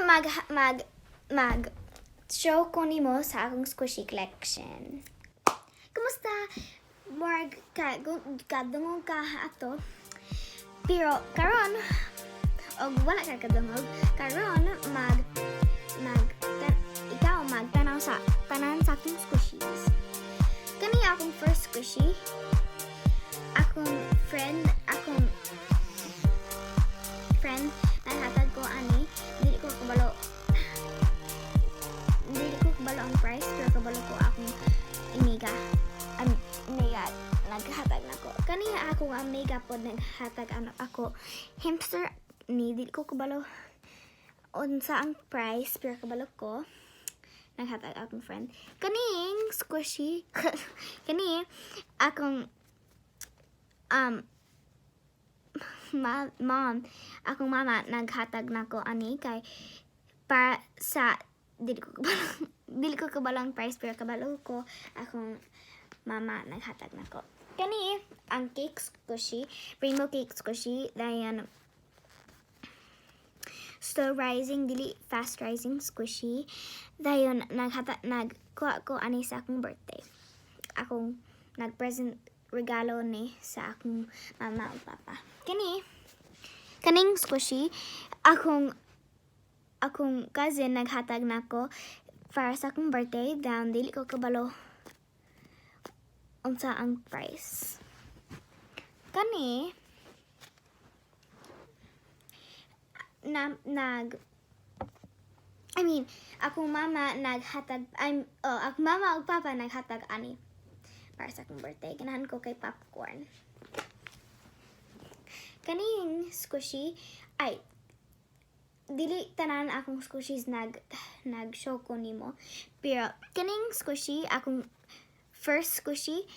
mag show ko nimo sa akong squishy collection. Kumusta? Morg kadungog ka ato. Pero karon og wala ka kadungog. Karon ikaw magtanaw sa tanan sa akong squishies. Kani akong first squishy. Akong friend naghatag ko ani. Dili ko kabalo ang price pero kabalo ko akong amiga naghatag nako. Kani ako ang amiga pod naghatag ako hamster ni dili ko kabalo unsa ang price pero kabalo ko naghatag akong friend. Kaning squishy kani akong akong mama naghatag nako ani kay para sa dili ko kabalang price pero kabalo ko akong mama naghatag nako. Kani ang cake squishy, rainbow cake squishy dayon slow rising dili fast rising squishy dayon nagkuha ko ani sa akong birthday. Akong nagpresent regalo ni sa akong mama ug papa. Kaning squishy akong cousin naghatag nako para sa akong birthday down dili ko kabalo unsa ang price. Akong mama naghatag akong mama ug papa naghatag ani para sa akong birthday. Ganahan ko kay popcorn. Kaning squishy ay dili tanan akong squishies nag-show ko nimo. Pero kaning squishy akong first squishy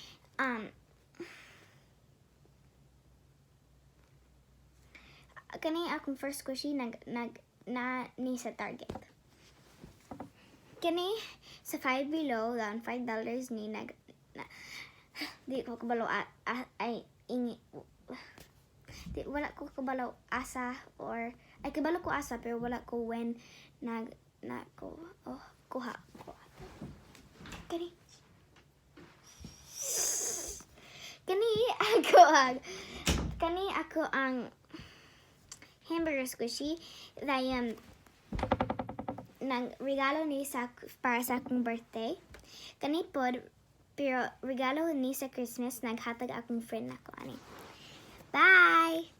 ni sa Target. Kani sa 5 below down $5 ni di ko kabalo wala ko kabalo asa or ay kabalo ko asa pero wala ko when kuha ko kani ako ang hamburger squishy dayon nang regalo ni para sa akong birthday. Kani pod pero regalo ni sa Christmas naghatag akong friend nako ani. Bye!